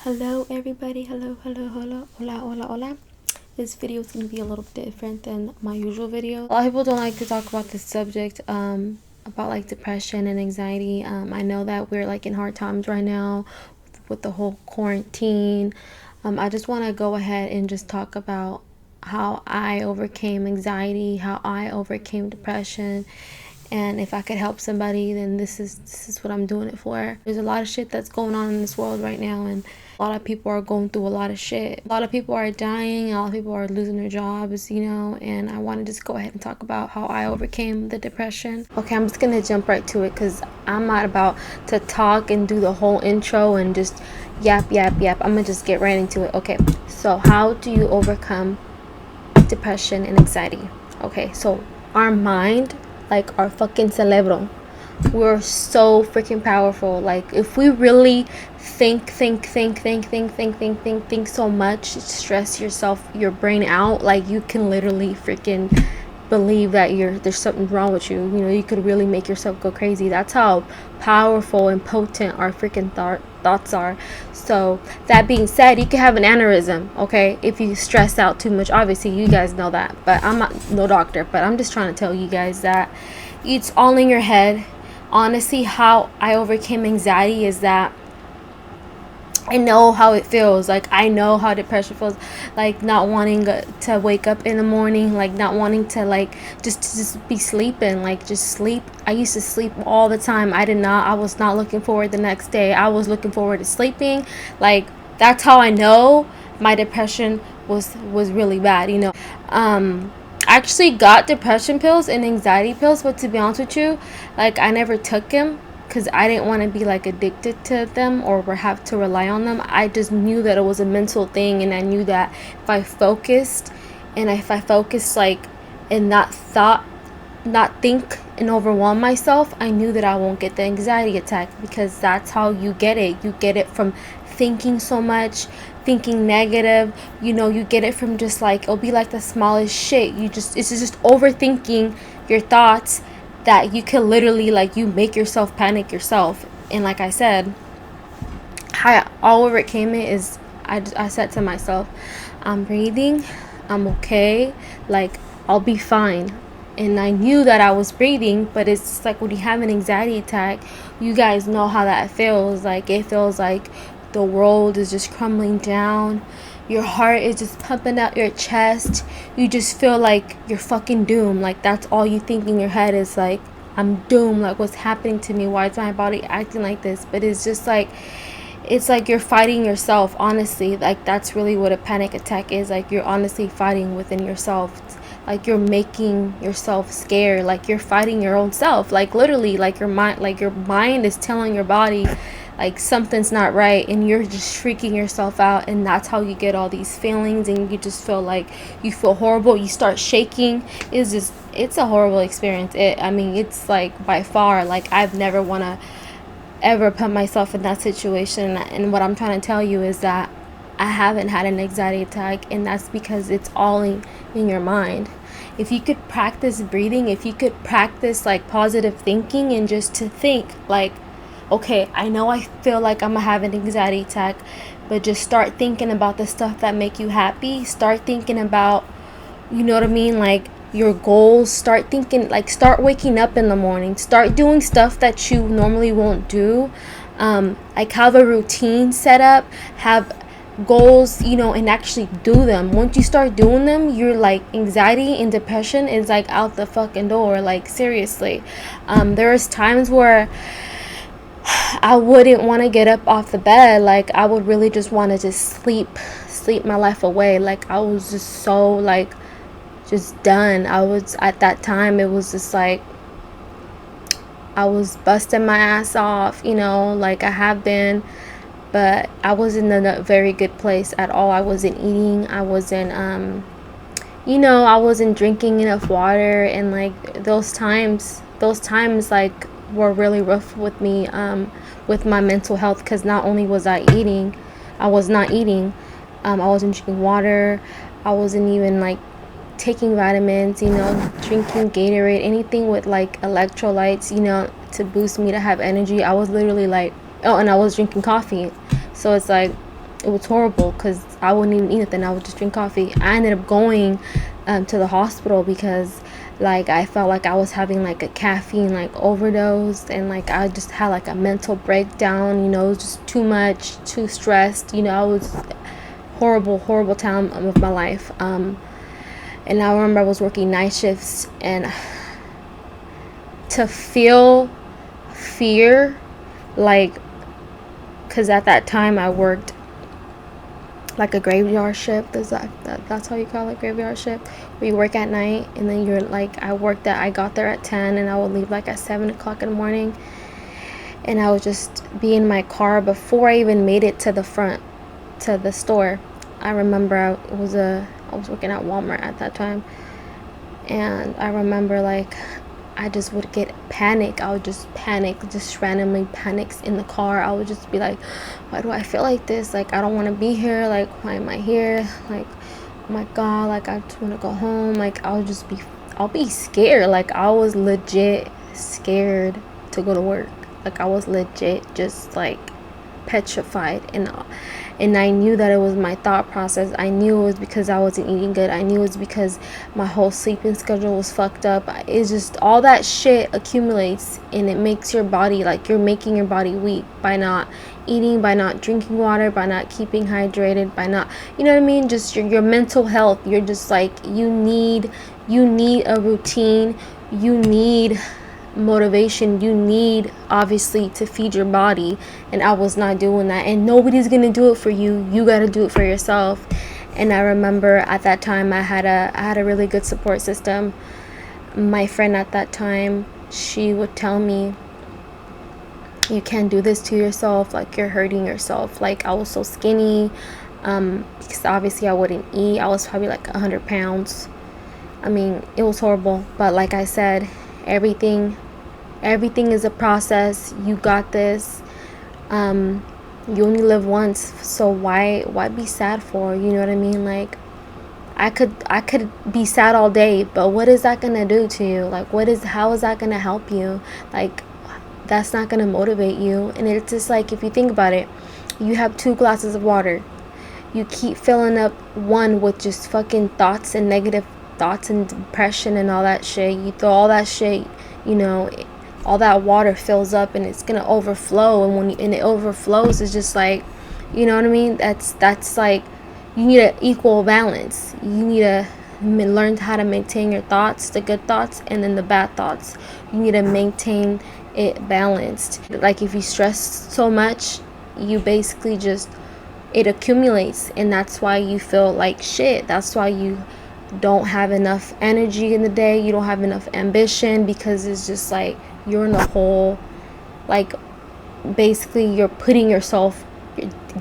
Hello everybody, hello, hola, hola. This video is going to be a little different than my usual video. A lot of people don't like to talk about this subject, about like depression and anxiety. I know that we're like in hard times right now with the whole quarantine. I just want to go ahead and just talk about how I overcame anxiety, how I overcame depression, and if I could help somebody, then this is what I'm doing it for. There's a lot of shit that's going on in this world right now, and a lot of people are going through a lot of shit. A lot of people are dying, a lot of people are losing their jobs, and I want to just go ahead and talk about how I overcame the depression. Okay, I'm just gonna jump right to it because I'm not about to talk and do the whole intro and just yap. I'm gonna just get right into it. Okay, so how do you overcome depression and anxiety? Okay, so our mind, like our fucking cerebro, we're so freaking powerful. Like if we really think so much, stress your brain out, like you can literally freaking believe that there's something wrong with you. You could really make yourself go crazy. That's how powerful and potent our freaking thoughts are. So that being said, you can have an aneurysm, okay, if you stress out too much. Obviously you guys know that, but I'm not no doctor, but I'm just trying to tell you guys that it's all in your head. Honestly, how I overcame anxiety is that I know how it feels. Like I know how depression feels, like not wanting to wake up in the morning, like not wanting to like just be sleeping, like just sleep. I used to sleep all the time. I was not looking forward the next day. I was looking forward to sleeping. Like that's how I know my depression was really bad. I actually got depression pills and anxiety pills, but to be honest with you, like I never took them because I didn't want to be like addicted to them or have to rely on them. I just knew that it was a mental thing, and I knew that if I focused like and not think and overwhelm myself, I knew that I won't get the anxiety attack, because that's how you get it. You get it from thinking so much, thinking negative. You get it from just like, it'll be like the smallest shit. It's just overthinking your thoughts, that you can literally, like, you make yourself panic yourself. And like I said, how I overcame it is I said to myself, I'm breathing, I'm okay, like I'll be fine. And I knew that I was breathing, but it's just like when you have an anxiety attack, you guys know how that feels. Like it feels like the world is just crumbling down. Your heart is just pumping out your chest. You just feel like you're fucking doomed. Like that's all you think in your head is like, I'm doomed. Like what's happening to me? Why is my body acting like this? But it's just like, it's like you're fighting yourself, honestly. Like that's really what a panic attack is. Like you're honestly fighting within yourself. Like you're making yourself scared. Like you're fighting your own self. Like literally, like your mind is telling your body like something's not right, and you're just freaking yourself out. And that's how you get all these feelings, and you just feel like you feel horrible. You start shaking. It's a horrible experience. It's like by far, like I've never want to ever put myself in that situation. And what I'm trying to tell you is that I haven't had an anxiety attack, and that's because it's all in your mind. If you could practice breathing, if you could practice like positive thinking, and just to think like, okay, I know I feel like I'm gonna have an anxiety attack, but just start thinking about the stuff that make you happy. Start thinking about, you know what I mean, like your goals. Start thinking, like start waking up in the morning, start doing stuff that you normally won't do. Like have a routine set up, have goals, and actually do them. Once you start doing them, you're like, anxiety and depression is like out the fucking door. Like seriously. There's times where I wouldn't want to get up off the bed. Like I would really just want to just sleep my life away. Like I was just so like just done. I was, at that time, it was just like I was busting my ass off, like I have been, but I wasn't in a very good place at all. I wasn't eating. I wasn't I wasn't drinking enough water. And like those times like were really rough with me, with my mental health, because not only was I was not eating, I wasn't drinking water, I wasn't even like taking vitamins, drinking Gatorade, anything with like electrolytes, to boost me, to have energy. I was literally like, oh, and I was drinking coffee. So it's like it was horrible because I wouldn't even eat nothing. I would just drink coffee. I ended up going to the hospital because like I felt like I was having like a caffeine like overdose, and like I just had like a mental breakdown. You know, it was just too much, too stressed. You know, I was horrible time of my life. And I remember I was working night shifts, and to feel fear, like, because at that time I worked like a graveyard shift. That's how you call it, graveyard shift, where you work at night, and then you're like, I got there at 10 and I would leave like at 7 o'clock in the morning, and I would just be in my car before I even made it to the front to the store. I remember I was working at Walmart at that time, and I remember like I just would get panic. I would just panic, just randomly panics in the car. I would just be like, why do I feel like this? Like, I don't want to be here. Like, why am I here? Like, oh my God, like, I just want to go home. Like, I'll be scared. Like, I was legit scared to go to work. Like, I was legit just like petrified, and I knew that it was my thought process. I knew it was because I wasn't eating good. I knew it was because my whole sleeping schedule was fucked up. It's just all that shit accumulates, and it makes your body, like, you're making your body weak by not eating, by not drinking water, by not keeping hydrated, by not, you know what I mean, just your mental health. You're just like, you need a routine, you need motivation, you need obviously to feed your body, and I was not doing that, and nobody's gonna do it for you. You got to do it for yourself. And I remember at that time I had a really good support system. My friend at that time, she would tell me, you can't do this to yourself, like, you're hurting yourself. Like, I was so skinny, because obviously I wouldn't eat. I was probably like 100 pounds. I mean, it was horrible, but like I said, everything is a process. You got this. You only live once, so why be sad for, you know what I mean? Like, I could be sad all day, but what is that gonna do to you? Like, how is that gonna help you? Like, that's not gonna motivate you. And it's just like, if you think about it, you have 2 glasses of water, you keep filling up one with just fucking thoughts and negative thoughts and depression and all that shit. You throw all that shit, you know, all that water fills up, and it's gonna overflow. And when it overflows, it's just like, you know what I mean? That's like, you need an equal balance. You need to learn how to maintain your thoughts, the good thoughts, and then the bad thoughts. You need to maintain it balanced. Like, if you stress so much, you basically just, it accumulates, and that's why you feel like shit. That's why you don't have enough energy in the day. You don't have enough ambition, because it's just like, you're in the hole. Like, basically you're putting yourself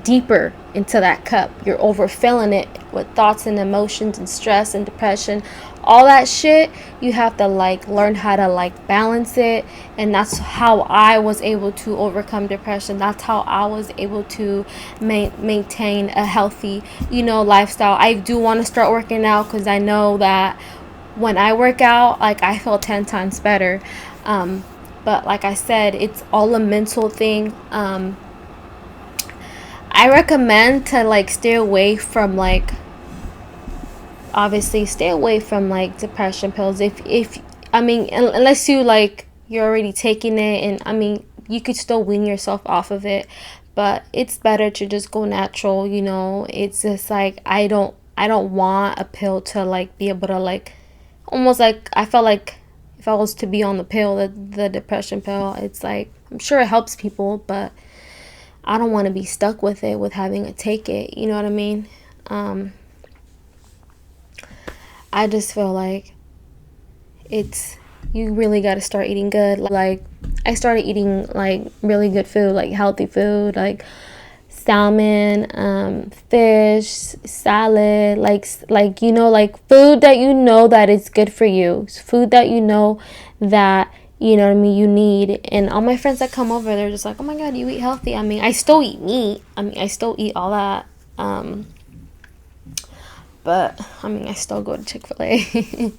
deeper into that cup. You're overfilling it with thoughts and emotions and stress and depression, all that shit. You have to like learn how to like balance it. And that's how I was able to overcome depression. That's how I was able to maintain a healthy, you know, lifestyle. I do want to start working out, because I know that when I work out, like, I feel 10 times better. But like I said, it's all a mental thing. I recommend to like stay away from like, obviously stay away from like depression pills. If I mean, unless you like, you're already taking it, and I mean, you could still wean yourself off of it, but it's better to just go natural, you know. It's just like, I don't want a pill to like be able to like, almost like, I felt like if I was to be on the pill, the depression pill, it's like, I'm sure it helps people, but I don't want to be stuck with it, with having to take it, you know what I mean? I just feel like you really got to start eating good. Like, I started eating like really good food, like healthy food, like salmon, fish, salad, like, you know, like food that you know that is good for you, food that you know that, you know what I mean, you need. And all my friends that come over, they're just like, oh my God, you eat healthy. I mean, I still eat meat. I mean, I still eat all that. But I mean, I still go to Chick-fil-A.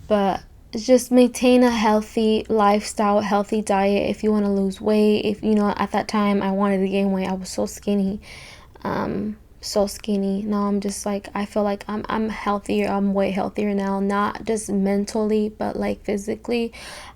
But just maintain a healthy lifestyle, healthy diet. If you want to lose weight, if you know, at that time I wanted to gain weight, I was so skinny. so skinny. Now I'm just like, I feel like I'm healthier. I'm way healthier now, not just mentally but like physically.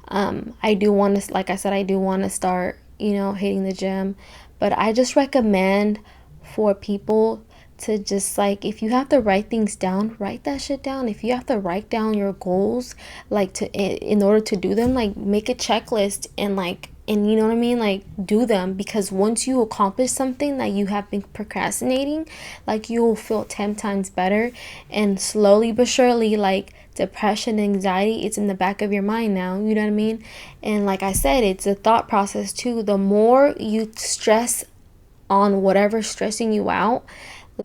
I do want to, like I said, I do want to start, hitting the gym. But I just recommend for people to just, like, if you have to write things down, write that shit down. If you have to write down your goals, like, to in order to do them, like, make a checklist and, like, and you know what I mean, like, do them. Because once you accomplish something that you have been procrastinating, like, you'll feel 10 times better. And slowly but surely, like, depression, anxiety, it's in the back of your mind now, you know what I mean? And like I said, it's a thought process too. The more you stress on whatever's stressing you out,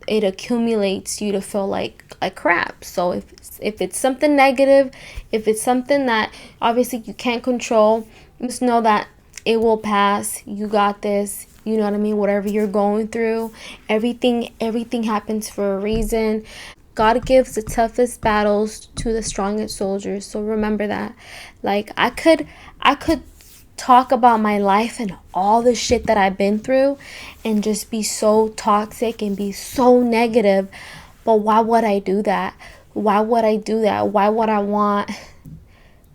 it accumulates you to feel like crap. So if it's something negative, if it's something that obviously you can't control, just know that it will pass. You got this. You know what I mean? Whatever you're going through, everything happens for a reason. God gives the toughest battles to the strongest soldiers. So remember that. Like, I could talk about my life and all the shit that I've been through and just be so toxic and be so negative. But why would I do that? Why would I do that? Why would I want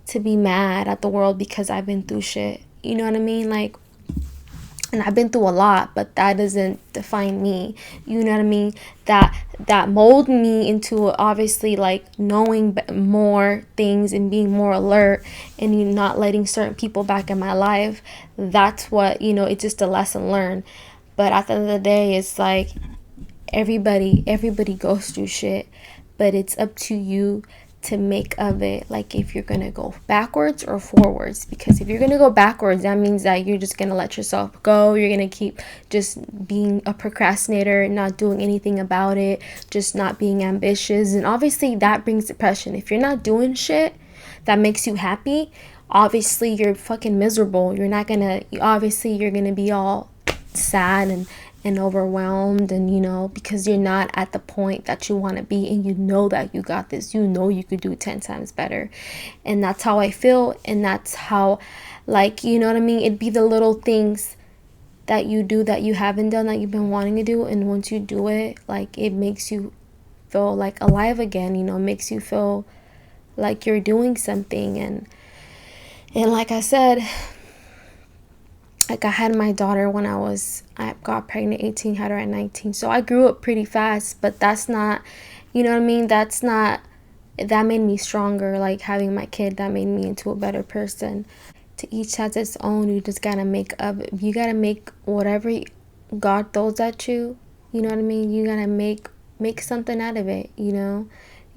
to be mad at the world because I've been through shit? You know what I mean? Like, and I've been through a lot, but that doesn't define me. You know what I mean? That molded me into, obviously, like, knowing more things and being more alert and you not letting certain people back in my life. That's what, it's just a lesson learned. But at the end of the day, it's like everybody goes through shit, but it's up to you to make of it, like, if you're gonna go backwards or forwards. Because if you're gonna go backwards, that means that you're just gonna let yourself go. You're gonna keep just being a procrastinator, not doing anything about it, just not being ambitious, and obviously that brings depression. If you're not doing shit that makes you happy, obviously you're fucking miserable. You're not gonna, obviously you're gonna be all sad and overwhelmed, and because you're not at the point that you want to be, and that you got this, you could do 10 times better. And that's how I feel, and that's how, like, you know what I mean, it'd be the little things that you do that you haven't done, that you've been wanting to do, and once you do it, like, it makes you feel like alive again, makes you feel like you're doing something. And like I said, like, I had my daughter when I got pregnant 18, had her at 19. So I grew up pretty fast, but that's not, you know what I mean? That made me stronger. Like, having my kid, that made me into a better person. To each has its own. You just gotta you gotta make whatever God throws at you. You know what I mean? You gotta make something out of it, You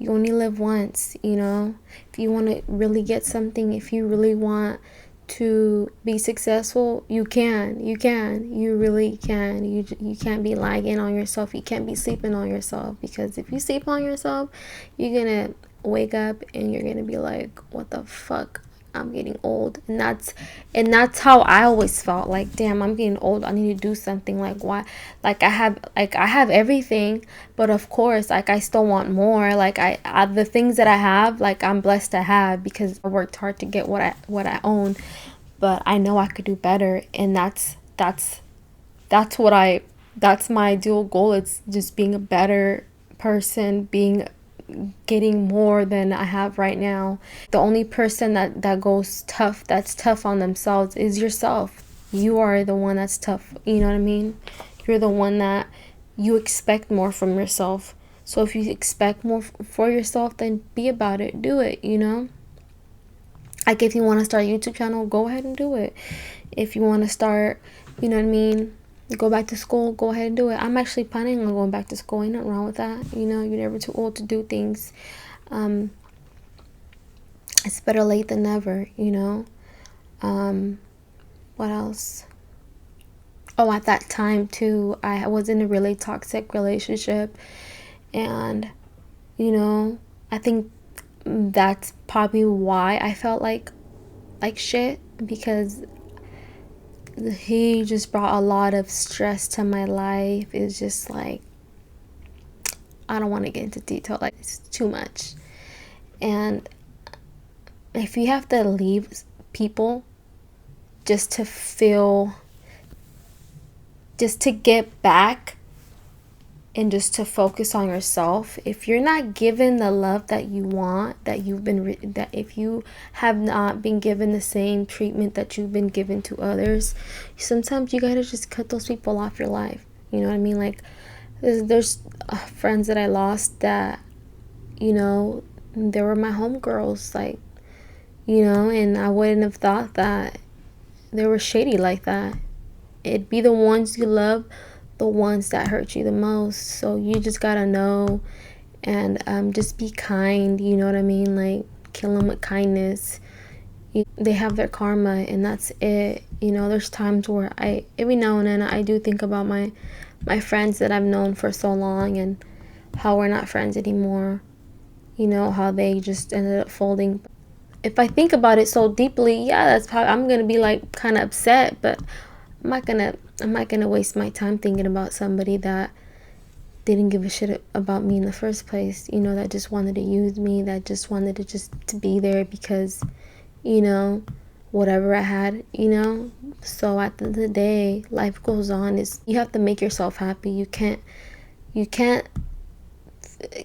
only live once, If you want to really get something, if you really want to be successful, you really can. You can't be lagging on yourself. You can't be sleeping on yourself, because if you sleep on yourself, you're gonna wake up and you're gonna be like, what the fuck, I'm getting old. And that's how I always felt. Like, damn, I'm getting old, I need to do something. Like, why? Like, I have everything, but of course, like, I still want more. Like, I the things that I have, like, I'm blessed to have, because I worked hard to get what I own. But I know I could do better, and that's my ideal goal. It's just being a better person, getting more than I have right now. The only person that goes tough, that's tough on themselves, is yourself. You are the one that's tough, you know what I mean? You're the one that you expect more from yourself. So if you expect more for yourself, then be about it. Do it, Like, if you want to start a YouTube channel, go ahead and do it. If you want to start, you know what I mean, go back to school, go ahead and do it. I'm actually planning on going back to school. Ain't nothing wrong with that. You're never too old to do things. It's better late than never, What else? Oh, at that time too, I was in a really toxic relationship, and I think that's probably why I felt like shit, because he just brought a lot of stress to my life. It's just like, I don't want to get into detail, like, it's too much. And if you have to leave people just to get back and just to focus on yourself. If you're not given the love that you want, that if you have not been given the same treatment that you've been given to others, sometimes you gotta just cut those people off your life. You know what I mean? Like, there's friends that I lost that, they were my homegirls, like, and I wouldn't have thought that they were shady like that. It'd be the ones you love, the ones that hurt you the most. So you just gotta know, and just be kind. You know what I mean? Like, kill them with kindness. They have their karma, and that's it. There's times where every now and then, I do think about my friends that I've known for so long, and how we're not friends anymore. How they just ended up folding. If I think about it so deeply, yeah, that's how I'm gonna be, like, kind of upset, but I'm not gonna waste my time thinking about somebody that didn't give a shit about me in the first place. That just wanted to use me, that just wanted to be there because, whatever I had. So at the end of the day, life goes on. Is you have to make yourself happy. You can't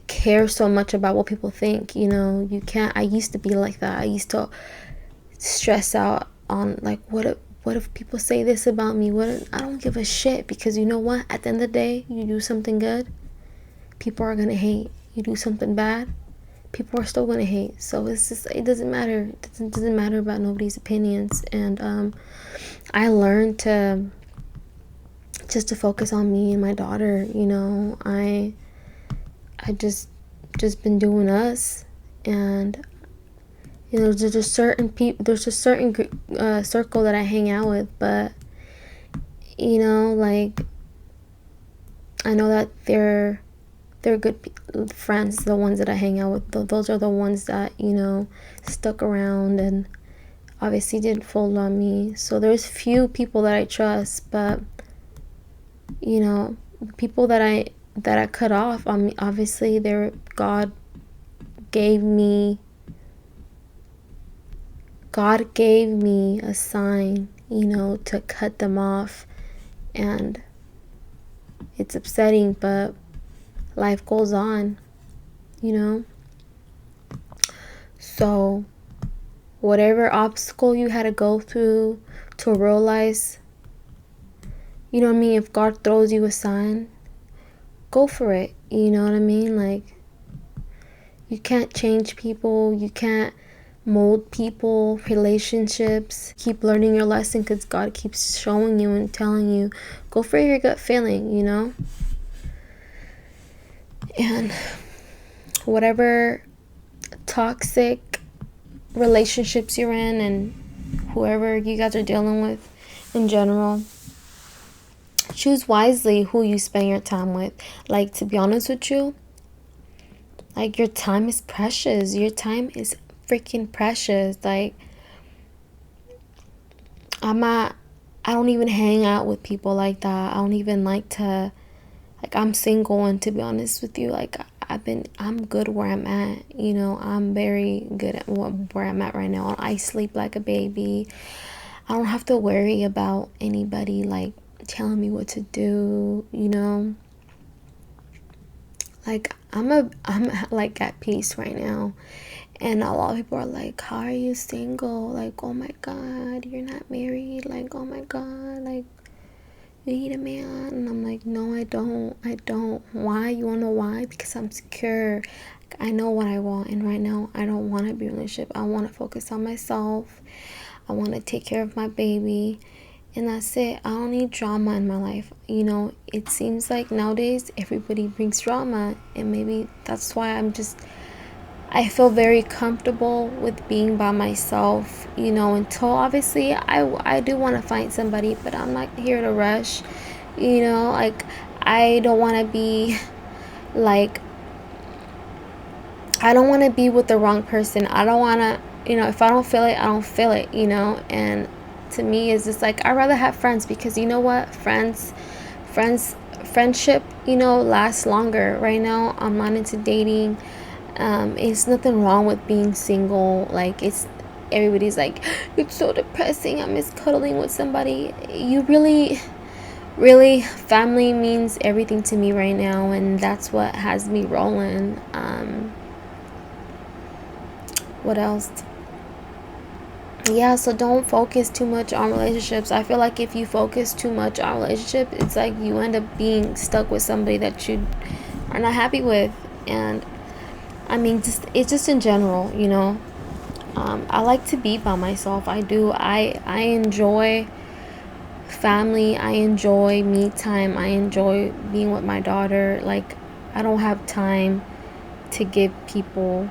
care so much about what people think. You can't. I used to be like that. I used to stress out on, like, what if people say this about me? I don't give a shit, because you know what? At the end of the day, you do something good, people are gonna hate. You do something bad, people are still gonna hate. So it's just, it doesn't matter. It doesn't matter about nobody's opinions. And I learned to focus on me and my daughter. I just been doing us. And there's a certain circle that I hang out with, but like, I know that they're good friends. The ones that I hang out with, those are the ones that stuck around and obviously didn't fold on me. So there's few people that I trust, but people that I cut off, obviously God gave me a sign, to cut them off. And it's upsetting, but life goes on, So whatever obstacle you had to go through to realize, if God throws you a sign, go for it. You know what I mean? Like, you can't change people. You can't mold people, relationships. Keep learning your lesson, because God keeps showing you and telling you, go for your gut feeling. And whatever toxic relationships you're in, and whoever you guys are dealing with in general, choose wisely who you spend your time with. Like, to be honest with you, like, your time is precious. Your time is freaking precious. Like, I don't even hang out with people like that. I don't even like to, like, I'm single, and to be honest with you, like, I'm good where I'm at. I'm very good at where I'm at right now. I sleep like a baby. I don't have to worry about anybody, like, telling me what to do. Like, I'm like at peace right now. And a lot of people are like, how are you single? Like, oh my God, you're not married. Like, oh my God, like, you need a man. And I'm like, no, I don't. Why? You wanna know why? Because I'm secure. I know what I want. And right now, I don't want to be in a relationship. I want to focus on myself. I want to take care of my baby. And that's it. I don't need drama in my life. It seems like nowadays everybody brings drama. And maybe that's why I feel very comfortable with being by myself, until obviously I do want to find somebody, but I'm not here to rush, like, I don't want to be, like, I don't want to be with the wrong person. I don't want to, if I don't feel it, I don't feel it, and to me, it's just like, I'd rather have friends, because you know what, friendship, lasts longer. Right now, I'm not into dating. It's nothing wrong with being single. Like, everybody's like, it's so depressing, I miss cuddling with somebody. You really, really, family means everything to me right now, and that's what has me rolling. What else? Yeah, so don't focus too much on relationships. I feel like if you focus too much on relationship, it's like you end up being stuck with somebody that you are not happy with. And I mean, it's just in general, you know. I like to be by myself. I do. I enjoy family. I enjoy me time. I enjoy being with my daughter. Like, I don't have time to give people,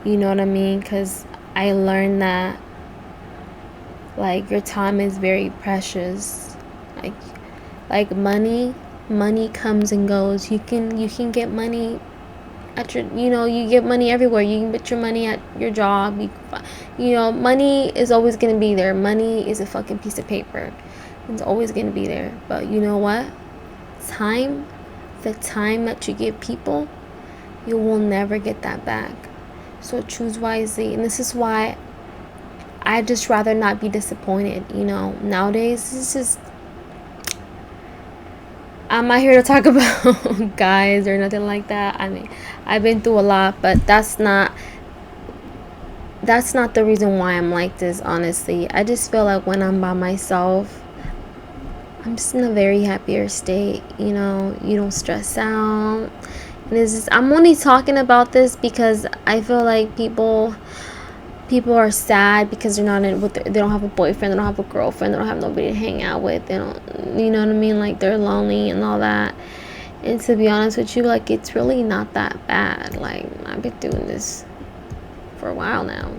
you know what I mean? Because I learned that, like, your time is very precious. like money comes and goes. You can get money at your, you know, you get money everywhere. You can get your money at your job. You know, money is always going to be there. Money is a fucking piece of paper. It's always going to be there. But you know what? Time, the time that you give people, you will never get that back. So choose wisely. And this is why I just rather not be disappointed. You know, nowadays it's just, I'm not here to talk about guys or nothing like that. I mean, I've been through a lot, but that's not the reason why I'm like this, honestly. I just feel like when I'm by myself, I'm just in a very happier state. You know, you don't stress out. And it's just, I'm only talking about this because I feel like people are sad because they're not in with they don't have a boyfriend, they don't have a girlfriend, they don't have nobody to hang out with, they don't, you know what I mean, like they're lonely and all that. And to be honest with you, like, it's really not that bad. Like, I've been doing this for a while now,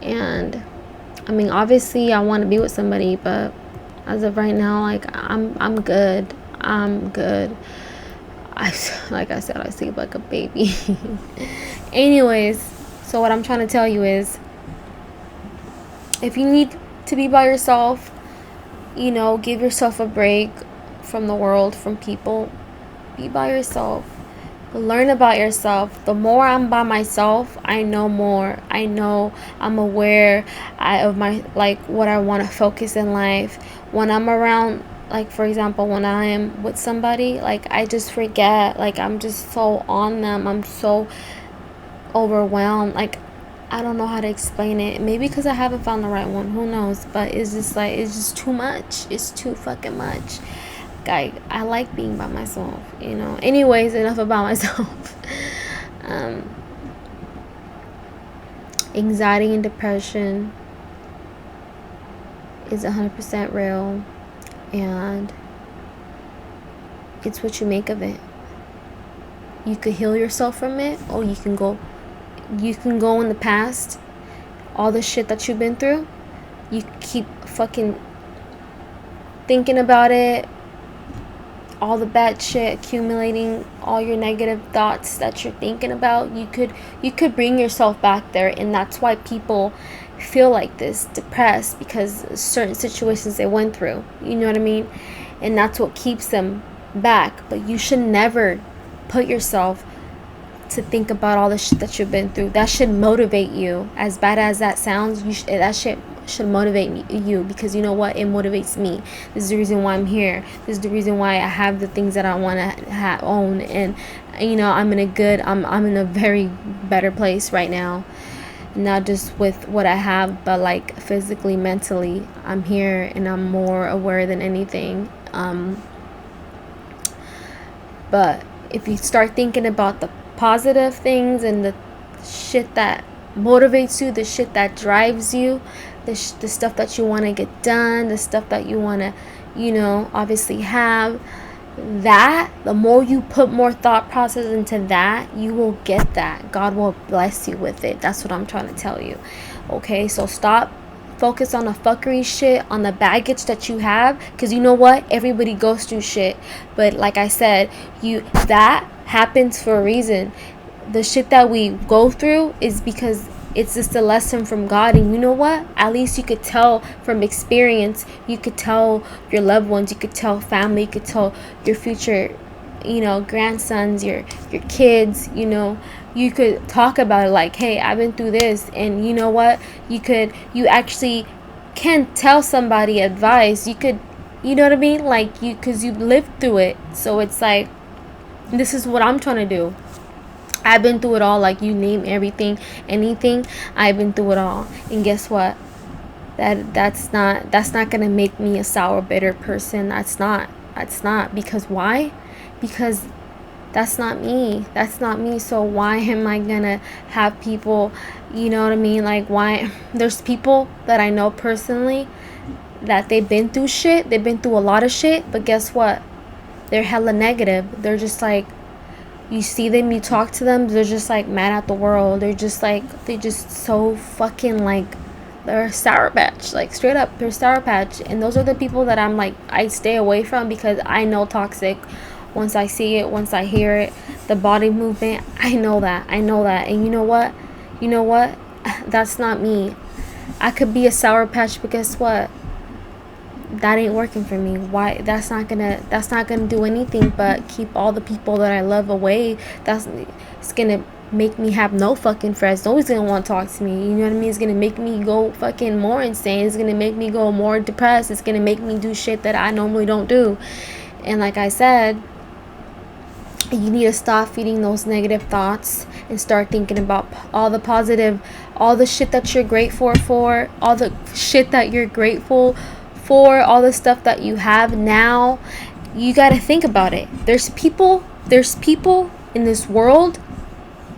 and I mean, obviously I want to be with somebody, but as of right now, like, I'm good. Like I said, I sleep like a baby. Anyways, so what I'm trying to tell you is, if you need to be by yourself, you know, give yourself a break from the world, from people. Be by yourself. Learn about yourself. The more I'm by myself, I know more. I know, I'm aware of my, like, what I want to focus in life. When I'm around, like, for example, when I am with somebody, like, I just forget. Like, I'm just so on them. I'm so overwhelmed. Like, I don't know how to explain it. Maybe because I haven't found the right one. Who knows? But it's just like, it's just too much. It's too fucking much. I like being by myself, you know. Anyways, enough about myself. Anxiety and depression is 100% real, and it's what you make of it. You could heal yourself from it, or you can go in the past, all the shit that you've been through. You keep fucking thinking about it, all the bad shit accumulating, all your negative thoughts that you're thinking about. You could bring yourself back there, and that's why people feel like this, depressed, because certain situations they went through, you know what I mean? And that's what keeps them back. But you should never put yourself to think about all the shit that you've been through. That should motivate you. As bad as that sounds, that shit should motivate you, because you know what? It motivates me. This is the reason why I'm here. This is the reason why I have the things that I want to own. And you know, I'm in a very better place right now. Not just with what I have, but like physically, mentally, I'm here, and I'm more aware than anything. But if you start thinking about the positive things and the shit that motivates you, the shit that drives you, the stuff that you want to get done, the stuff that you want to, you know, obviously have, that the more you put more thought process into that, you will get that. God will bless you with it. That's what I'm trying to tell you. Okay, so stop focus on the fuckery shit, on the baggage that you have, because you know what, everybody goes through shit. But like I said, that happens for a reason. The shit that we go through is because it's just a lesson from God. And you know what, at least you could tell from experience. You could tell your loved ones, you could tell family, you could tell your future, you know, grandsons, your kids, you know. You could talk about it like, hey, I've been through this. And you know what, you actually can tell somebody advice. You could You know what I mean? Like, you, because you lived through it. So it's like, this is what I'm trying to do. I've been through it all. Like, you name everything, anything, I've been through it all. And guess what? That's not gonna make me a sour, bitter person. That's not. Because why? Because that's not me. That's not me. So why am I gonna have people, you know what I mean? Like, why? There's people that I know personally that they've been through shit. They've been through a lot of shit. But guess what? They're hella negative. They're just like, you see them, you talk to them, they're just like mad at the world. They're just like, they just so fucking like, they're sour patch, like straight up, they're sour patch. And those are the people that I'm like, I stay away from, because I know toxic. Once I see it, once I hear it, the body movement, I know that. And you know what? That's not me. I could be a sour patch, but guess what? That ain't working for me. Why? That's not gonna do anything but keep all the people that I love away. It's gonna make me have no fucking friends. Nobody's gonna want to talk to me. You know what I mean? It's gonna make me go fucking more insane. It's gonna make me go more depressed. It's gonna make me do shit that I normally don't do. And like I said, you need to stop feeding those negative thoughts and start thinking about all the positive, all the shit that you're grateful for, all the shit that you're grateful for, all the stuff that you have now. You got to think about it. There's people in this world.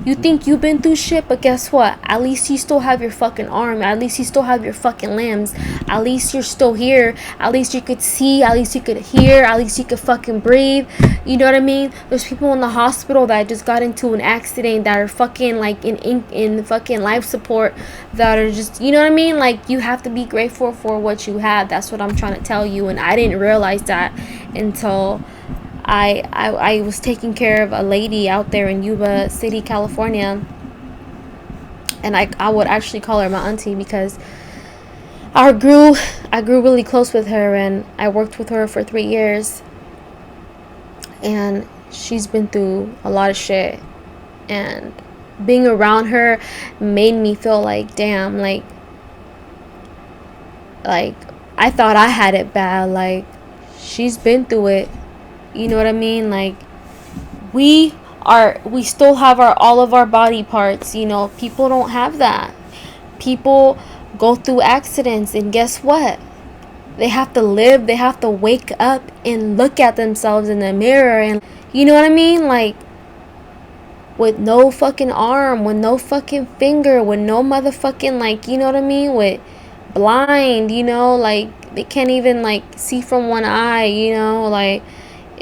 You think you've been through shit, but guess what? At least you still have your fucking arm. At least you still have your fucking limbs. At least you're still here. At least you could see. At least you could hear. At least you could fucking breathe. You know what I mean? There's people in the hospital that just got into an accident that are fucking like in fucking life support, that are just, you know what I mean? Like, you have to be grateful for what you have. That's what I'm trying to tell you. And I didn't realize that until I was taking care of a lady out there in Yuba City, California. And I would actually call her my auntie, because I grew really close with her, and I worked with her for 3 years. And she's been through a lot of shit. And being around her made me feel like, damn, like I thought I had it bad. Like, she's been through it. You know what I mean? Like, we still have all of our body parts. You know, people don't have that. People go through accidents, and guess what? They have to live. They have to wake up and look at themselves in the mirror, and you know what I mean? Like, with no fucking arm, with no fucking finger, with no motherfucking, like, you know what I mean? With blind, you know, like, they can't even like see from one eye, you know, like,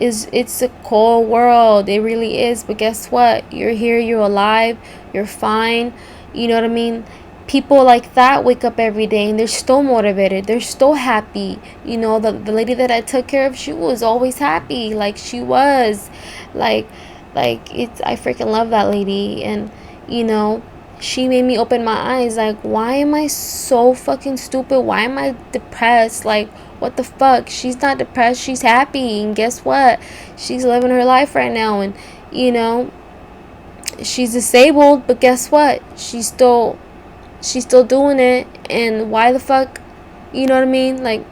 it's a cold world. It really is. But guess what? You're here, you're alive, you're fine. You know what I mean? People like that wake up every day and they're still motivated. They're still happy. You know, the lady that I took care of, she was always happy. Like, she was. Like it's, I freaking love that lady. And, you know, she made me open my eyes. Like, why am I so fucking stupid? Why am I depressed? Like, what the fuck? She's not depressed. She's happy. And guess what? She's living her life right now. And, you know, she's disabled, but guess what? She's still doing it. And why the fuck? You know what I mean? Like,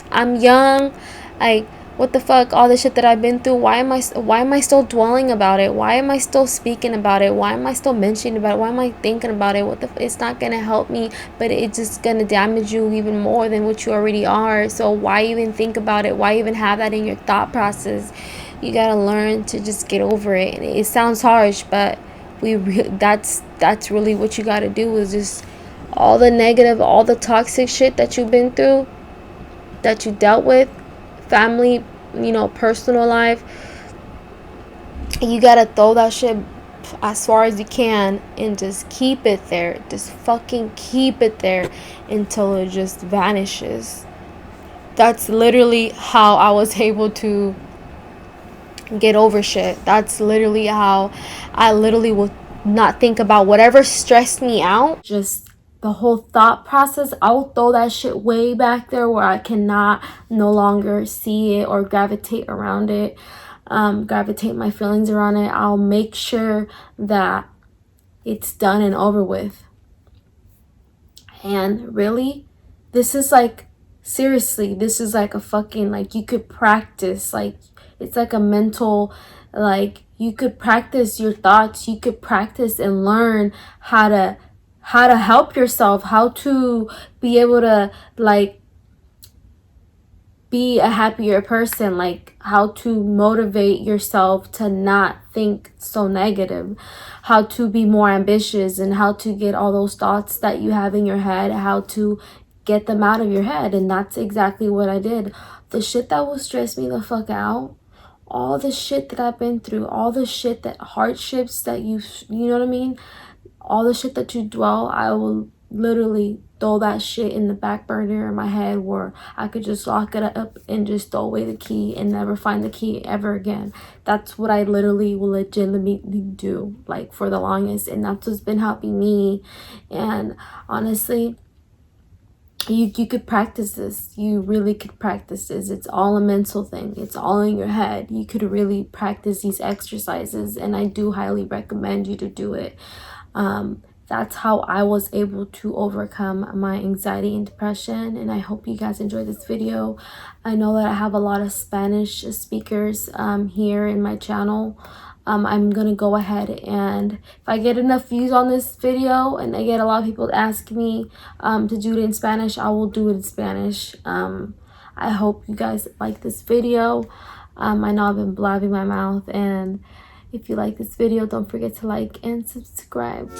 I'm young. Like, what the fuck? All the shit that I've been through. Why am I still dwelling about it? Why am I still speaking about it? Why am I still mentioning about it? Why am I thinking about it? It's not gonna help me, but it's just gonna damage you even more than what you already are. So why even think about it? Why even have that in your thought process? You gotta learn to just get over it. And it sounds harsh, but that's really what you gotta do, is just all the negative, all the toxic shit that you've been through, that you dealt with, family, you know, personal life, you gotta throw that shit as far as you can and just keep it there. Just fucking keep it there until it just vanishes. That's literally how I was able to get over shit. That's literally how I literally would not think about whatever stressed me out. Just the whole thought process, I will throw that shit way back there where I cannot no longer see it or gravitate around it, gravitate my feelings around it. I'll make sure that it's done and over with. And really, this is like seriously, this is like a fucking, like, you could practice, like, it's like a mental, like, you could practice your thoughts, you could practice and learn how to help yourself, how to be able to, like, be a happier person, like how to motivate yourself to not think so negative, how to be more ambitious, and how to get all those thoughts that you have in your head, how to get them out of your head. And that's exactly what I did. The shit that will stress me the fuck out, all the shit that I've been through, all the shit that hardships that you know what I mean, all the shit that you dwell, I will literally throw that shit in the back burner in my head, where I could just lock it up and just throw away the key and never find the key ever again. That's what I literally will legitimately do, like, for the longest, and that's what's been helping me. And honestly, you could practice this. You really could practice this. It's all a mental thing. It's all in your head. You could really practice these exercises, and I do highly recommend you to do it. That's how I was able to overcome my anxiety and depression, and I hope you guys enjoyed this video. I know that I have a lot of Spanish speakers here in my channel. I'm gonna go ahead, and if I get enough views on this video and I get a lot of people ask me to do it in Spanish, I will do it in Spanish. I hope you guys like this video. I know I've been blabbing my mouth, and if you like this video, don't forget to like and subscribe.